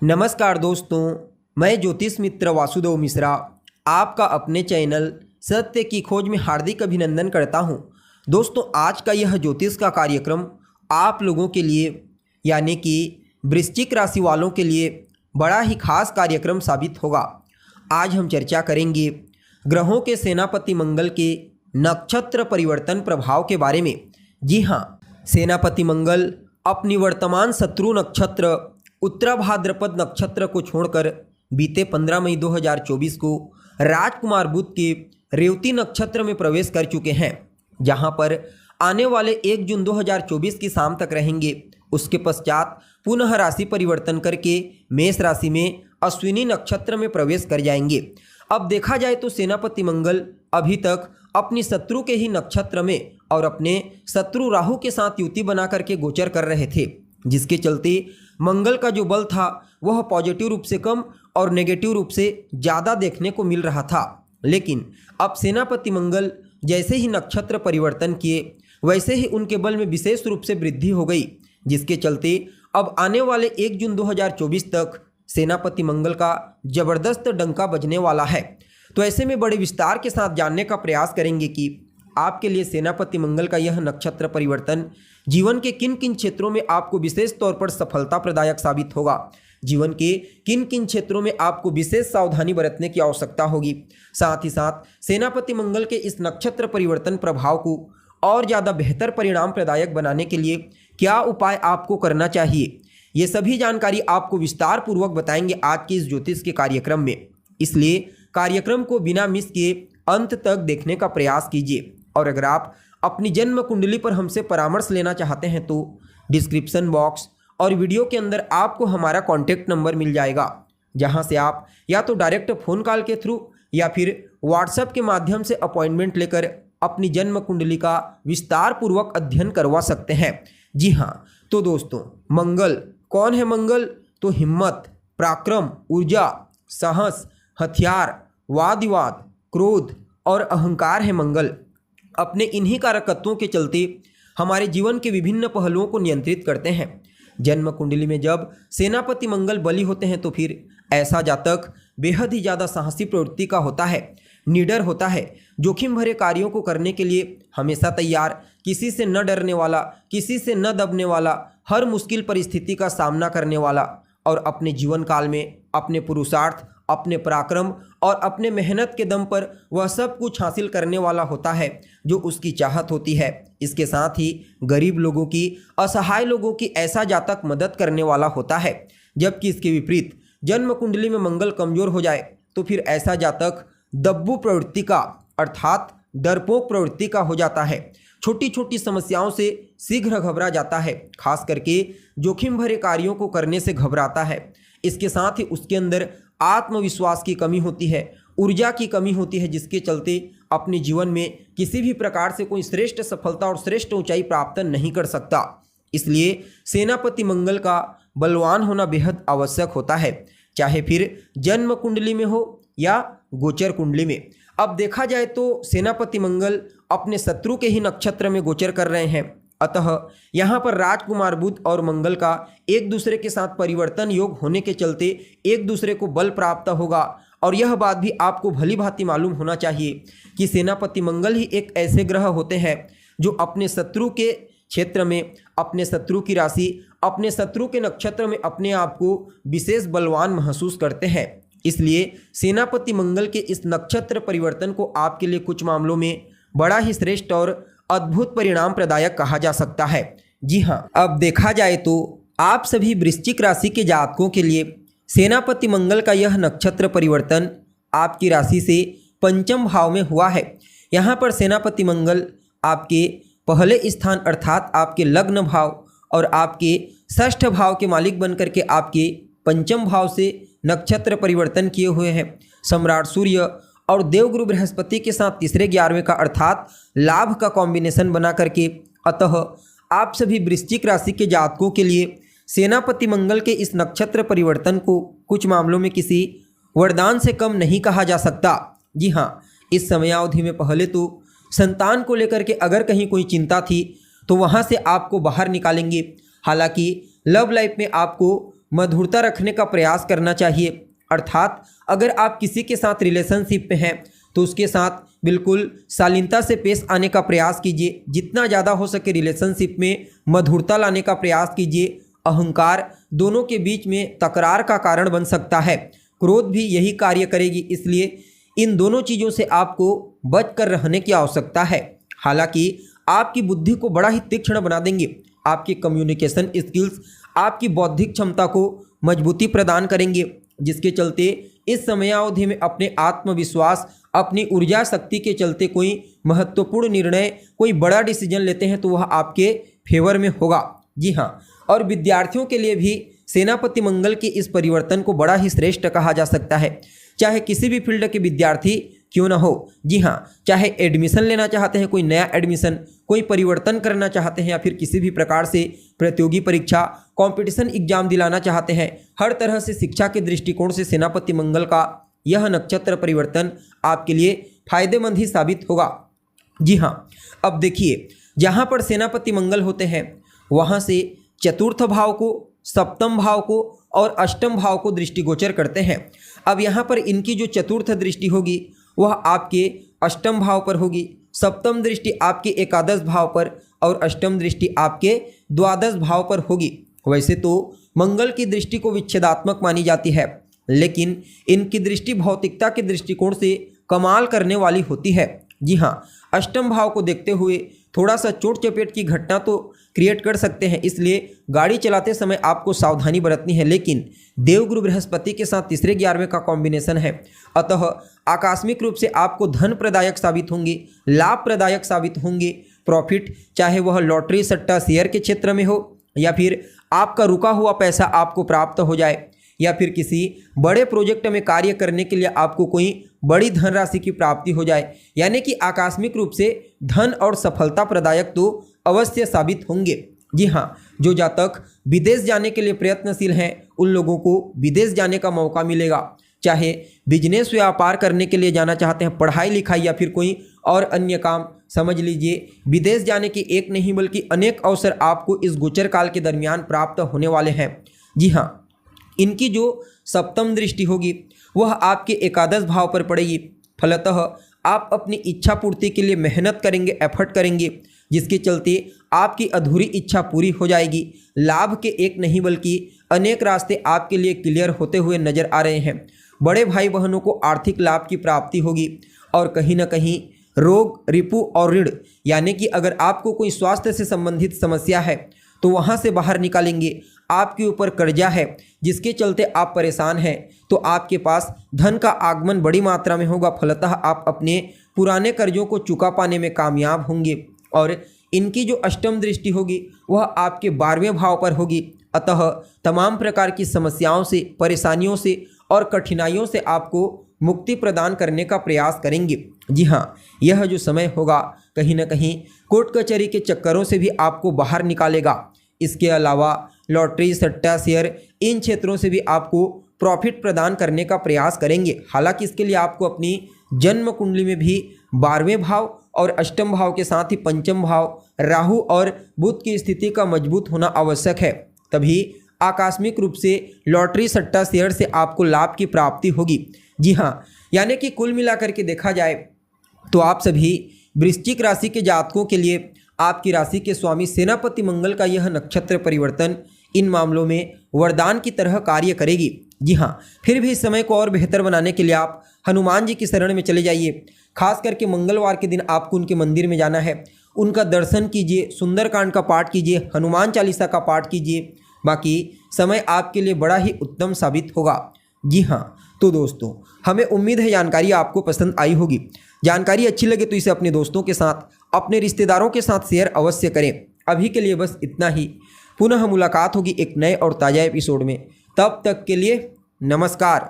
नमस्कार दोस्तों, मैं ज्योतिष मित्र वासुदेव मिश्रा आपका अपने चैनल सत्य की खोज में हार्दिक अभिनंदन करता हूं। दोस्तों, आज का यह ज्योतिष का कार्यक्रम आप लोगों के लिए यानी कि वृश्चिक राशि वालों के लिए बड़ा ही खास कार्यक्रम साबित होगा। आज हम चर्चा करेंगे ग्रहों के सेनापति मंगल के नक्षत्र परिवर्तन प्रभाव के बारे में। जी हाँ, सेनापति मंगल अपनी वर्तमान शत्रु नक्षत्र उत्तरा भाद्रपद नक्षत्र को छोड़कर बीते 15 मई 2024 को राजकुमार बुध के रेवती नक्षत्र में प्रवेश कर चुके हैं, जहां पर आने वाले 1 जून 2024 की शाम तक रहेंगे। उसके पश्चात पुनः राशि परिवर्तन करके मेष राशि में अश्विनी नक्षत्र में प्रवेश कर जाएंगे। अब देखा जाए तो सेनापति मंगल अभी तक अपनी शत्रु के ही नक्षत्र में और अपने शत्रु राहु के साथ युति बना करके गोचर कर रहे थे, जिसके चलते मंगल का जो बल था वह पॉजिटिव रूप से कम और नेगेटिव रूप से ज़्यादा देखने को मिल रहा था। लेकिन अब सेनापति मंगल जैसे ही नक्षत्र परिवर्तन किए वैसे ही उनके बल में विशेष रूप से वृद्धि हो गई, जिसके चलते अब आने वाले 1 जून 2024 तक सेनापति मंगल का जबरदस्त डंका बजने वाला है। तो ऐसे में बड़े विस्तार के साथ जानने का प्रयास करेंगे कि आपके लिए सेनापति मंगल का यह नक्षत्र परिवर्तन जीवन के किन किन क्षेत्रों में आपको विशेष तौर पर सफलता प्रदायक साबित होगा, जीवन के किन किन क्षेत्रों में आपको विशेष सावधानी बरतने की आवश्यकता होगी। साथ ही साथ सेनापति मंगल के इस नक्षत्र परिवर्तन प्रभाव को और ज़्यादा बेहतर परिणाम प्रदायक बनाने के लिए क्या उपाय आपको करना चाहिए, ये सभी जानकारी आपको विस्तार पूर्वक बताएंगे आज के इस ज्योतिष के कार्यक्रम में। इसलिए कार्यक्रम को बिना मिस किए अंत तक देखने का प्रयास कीजिए। और अगर आप अपनी जन्म कुंडली पर हमसे परामर्श लेना चाहते हैं तो डिस्क्रिप्शन बॉक्स और वीडियो के अंदर आपको हमारा कॉन्टैक्ट नंबर मिल जाएगा, जहां से आप या तो डायरेक्ट फ़ोन कॉल के थ्रू या फिर व्हाट्सएप के माध्यम से अपॉइंटमेंट लेकर अपनी जन्म कुंडली का विस्तार पूर्वक अध्ययन करवा सकते हैं। जी हाँ, तो दोस्तों, मंगल कौन है? मंगल तो हिम्मत, पराक्रम, ऊर्जा, साहस, हथियार, वाद विवाद, क्रोध और अहंकार है मंगल। अपने इन्हीं कारकत्वों के चलते हमारे जीवन के विभिन्न पहलुओं को नियंत्रित करते हैं। जन्म कुंडली में जब सेनापति मंगल बली होते हैं तो फिर ऐसा जातक बेहद ही ज़्यादा साहसी प्रवृत्ति का होता है, निडर होता है, जोखिम भरे कार्यों को करने के लिए हमेशा तैयार, किसी से न डरने वाला, किसी से न दबने वाला, हर मुश्किल परिस्थिति का सामना करने वाला और अपने जीवन काल में अपने पुरुषार्थ, अपने पराक्रम और अपने मेहनत के दम पर वह सब कुछ हासिल करने वाला होता है जो उसकी चाहत होती है। इसके साथ ही गरीब लोगों की, असहाय लोगों की ऐसा जातक मदद करने वाला होता है। जबकि इसके विपरीत जन्म कुंडली में मंगल कमजोर हो जाए तो फिर ऐसा जातक दब्बू प्रवृत्ति का अर्थात डरपोक प्रवृत्ति का हो जाता है। छोटी छोटी समस्याओं से शीघ्र घबरा जाता है, खास करके जोखिम भरे कार्यों को करने से घबराता है। इसके साथ ही उसके अंदर आत्मविश्वास की कमी होती है, ऊर्जा की कमी होती है, जिसके चलते अपने जीवन में किसी भी प्रकार से कोई श्रेष्ठ सफलता और श्रेष्ठ ऊंचाई प्राप्त नहीं कर सकता। इसलिए सेनापति मंगल का बलवान होना बेहद आवश्यक होता है, चाहे फिर जन्म कुंडली में हो या गोचर कुंडली में। अब देखा जाए तो सेनापति मंगल अपने शत्रु के ही नक्षत्र में गोचर कर रहे हैं, अतः यहाँ पर राजकुमार बुध और मंगल का एक दूसरे के साथ परिवर्तन योग होने के चलते एक दूसरे को बल प्राप्त होगा। और यह बात भी आपको भली भांति मालूम होना चाहिए कि सेनापति मंगल ही एक ऐसे ग्रह होते हैं जो अपने शत्रु के क्षेत्र में, अपने शत्रु की राशि, अपने शत्रु के नक्षत्र में अपने आप को विशेष बलवान महसूस करते हैं। इसलिए सेनापति मंगल के इस नक्षत्र परिवर्तन को आपके लिए कुछ मामलों में बड़ा ही श्रेष्ठ और अद्भुत परिणाम प्रदायक कहा जा सकता है। जी हाँ, अब देखा जाए तो आप सभी वृश्चिक राशि के जातकों के लिए सेनापति मंगल का यह नक्षत्र परिवर्तन आपकी राशि से पंचम भाव में हुआ है। यहाँ पर सेनापति मंगल आपके पहले स्थान अर्थात आपके लग्न भाव और आपके षष्ठ भाव के मालिक बनकर के आपके पंचम भाव से नक्षत्र परिवर्तन किए हुए हैं। सम्राट सूर्य और देवगुरु बृहस्पति के साथ तीसरे 11वें का अर्थात लाभ का कॉम्बिनेशन बना करके, अतः आप सभी वृश्चिक राशि के जातकों के लिए सेनापति मंगल के इस नक्षत्र परिवर्तन को कुछ मामलों में किसी वरदान से कम नहीं कहा जा सकता। जी हाँ, इस समयावधि में पहले तो संतान को लेकर के अगर कहीं कोई चिंता थी तो वहाँ से आपको बाहर निकालेंगे। हालांकि लव लाइफ में आपको मधुरता रखने का प्रयास करना चाहिए। अर्थात अगर आप किसी के साथ रिलेशनशिप में हैं तो उसके साथ बिल्कुल शालीनता से पेश आने का प्रयास कीजिए। जितना ज़्यादा हो सके रिलेशनशिप में मधुरता लाने का प्रयास कीजिए। अहंकार दोनों के बीच में तकरार का कारण बन सकता है। क्रोध भी यही कार्य करेगी, इसलिए इन दोनों चीज़ों से आपको बच कर रहने की आवश्यकता है। हालांकि आपकी बुद्धि को बड़ा ही तीक्ष्ण बना देंगे। आपकी कम्युनिकेशन स्किल्स आपकी बौद्धिक क्षमता को मजबूती प्रदान करेंगे, जिसके चलते इस समयावधि में अपने आत्मविश्वास, अपनी ऊर्जा शक्ति के चलते कोई महत्वपूर्ण निर्णय, कोई बड़ा डिसीजन लेते हैं तो वह आपके फेवर में होगा। जी हाँ, और विद्यार्थियों के लिए भी सेनापति मंगल के इस परिवर्तन को बड़ा ही श्रेष्ठ कहा जा सकता है, चाहे किसी भी फील्ड के विद्यार्थी क्यों ना हो। जी हाँ, चाहे एडमिशन लेना चाहते हैं, कोई नया एडमिशन, कोई परिवर्तन करना चाहते हैं, या फिर किसी भी प्रकार से प्रतियोगी परीक्षा, कंपटीशन एग्जाम दिलाना चाहते हैं, हर तरह से शिक्षा के दृष्टिकोण से सेनापति मंगल का यह नक्षत्र परिवर्तन आपके लिए फायदेमंद ही साबित होगा। जी हाँ, अब देखिए, जहाँ पर सेनापति मंगल होते हैं वहाँ से चतुर्थ भाव को, सप्तम भाव को और अष्टम भाव को दृष्टिगोचर करते हैं। अब यहाँ पर इनकी जो चतुर्थ दृष्टि होगी वह आपके अष्टम भाव पर होगी, सप्तम दृष्टि आपके एकादश भाव पर और अष्टम दृष्टि आपके द्वादश भाव पर होगी। वैसे तो मंगल की दृष्टि को विच्छेदात्मक मानी जाती है, लेकिन इनकी दृष्टि भौतिकता के दृष्टिकोण से कमाल करने वाली होती है। जी हाँ, अष्टम भाव को देखते हुए थोड़ा सा चोट चपेट की घटना तो क्रिएट कर सकते हैं, इसलिए गाड़ी चलाते समय आपको सावधानी बरतनी है। लेकिन देवगुरु बृहस्पति के साथ तीसरे 11वें का कॉम्बिनेशन है, अतः आकस्मिक रूप से आपको धन प्रदायक साबित होंगे, लाभ प्रदायक साबित होंगे। प्रॉफिट, चाहे वह लॉटरी, सट्टा, शेयर के क्षेत्र में हो, या फिर आपका रुका हुआ पैसा आपको प्राप्त हो जाए, या फिर किसी बड़े प्रोजेक्ट में कार्य करने के लिए आपको कोई बड़ी धनराशि की प्राप्ति हो जाए। यानी कि आकस्मिक रूप से धन और सफलता प्रदायक तो अवश्य साबित होंगे। जी हाँ, जो जातक विदेश जाने के लिए प्रयत्नशील हैं उन लोगों को विदेश जाने का मौका मिलेगा। चाहे बिजनेस व्यापार करने के लिए जाना चाहते हैं, पढ़ाई लिखाई या फिर कोई और अन्य काम, समझ लीजिए विदेश जाने के एक नहीं बल्कि अनेक अवसर आपको इस गोचर काल के दरमियान प्राप्त होने वाले हैं। जी हाँ, इनकी जो सप्तम दृष्टि होगी वह आपके एकादश भाव पर पड़ेगी। फलतः आप अपनी इच्छा पूर्ति के लिए मेहनत करेंगे, एफर्ट करेंगे, जिसके चलते आपकी अधूरी इच्छा पूरी हो जाएगी। लाभ के एक नहीं बल्कि अनेक रास्ते आपके लिए क्लियर होते हुए नजर आ रहे हैं। बड़े भाई बहनों को आर्थिक लाभ की प्राप्ति होगी और कहीं ना कहीं रोग, रिपु और ऋण, यानी कि अगर आपको कोई स्वास्थ्य से संबंधित समस्या है तो वहाँ से बाहर निकालेंगे। आपके ऊपर कर्जा है जिसके चलते आप परेशान हैं तो आपके पास धन का आगमन बड़ी मात्रा में होगा। फलतः आप अपने पुराने कर्जों को चुका पाने में कामयाब होंगे। और इनकी जो अष्टम दृष्टि होगी वह आपके 12वें भाव पर होगी, अतः तमाम प्रकार की समस्याओं से, परेशानियों से और कठिनाइयों से आपको मुक्ति प्रदान करने का प्रयास करेंगे। जी हाँ, यह जो समय होगा कहीं ना कहीं कोर्ट कचहरी के चक्करों से भी आपको बाहर निकालेगा। इसके अलावा लॉटरी, सट्टा, शेयर, इन क्षेत्रों से भी आपको प्रॉफिट प्रदान करने का प्रयास करेंगे। हालांकि इसके लिए आपको अपनी जन्म कुंडली में भी 12वें भाव और अष्टम भाव के साथ ही पंचम भाव, राहु और बुध की स्थिति का मजबूत होना आवश्यक है, तभी आकस्मिक रूप से लॉटरी, सट्टा, शेयर से आपको लाभ की प्राप्ति होगी। जी हाँ, यानी कि कुल मिलाकर के देखा जाए तो आप सभी वृश्चिक राशि के जातकों के लिए आपकी राशि के स्वामी सेनापति मंगल का यह नक्षत्र परिवर्तन इन मामलों में वरदान की तरह कार्य करेगी। जी हाँ, फिर भी इस समय को और बेहतर बनाने के लिए आप हनुमान जी की शरण में चले जाइए। खास करके मंगलवार के दिन आपको उनके मंदिर में जाना है, उनका दर्शन कीजिए, सुंदरकांड का पाठ कीजिए, हनुमान चालीसा का पाठ कीजिए। बाकी समय आपके लिए बड़ा ही उत्तम साबित होगा। जी हाँ, तो दोस्तों हमें उम्मीद है जानकारी आपको पसंद आई होगी। जानकारी अच्छी लगे तो इसे अपने दोस्तों के साथ, अपने रिश्तेदारों के साथ शेयर अवश्य करें। अभी के लिए बस इतना ही। पुनः मुलाकात होगी एक नए और ताज़ा एपिसोड में। तब तक के लिए नमस्कार।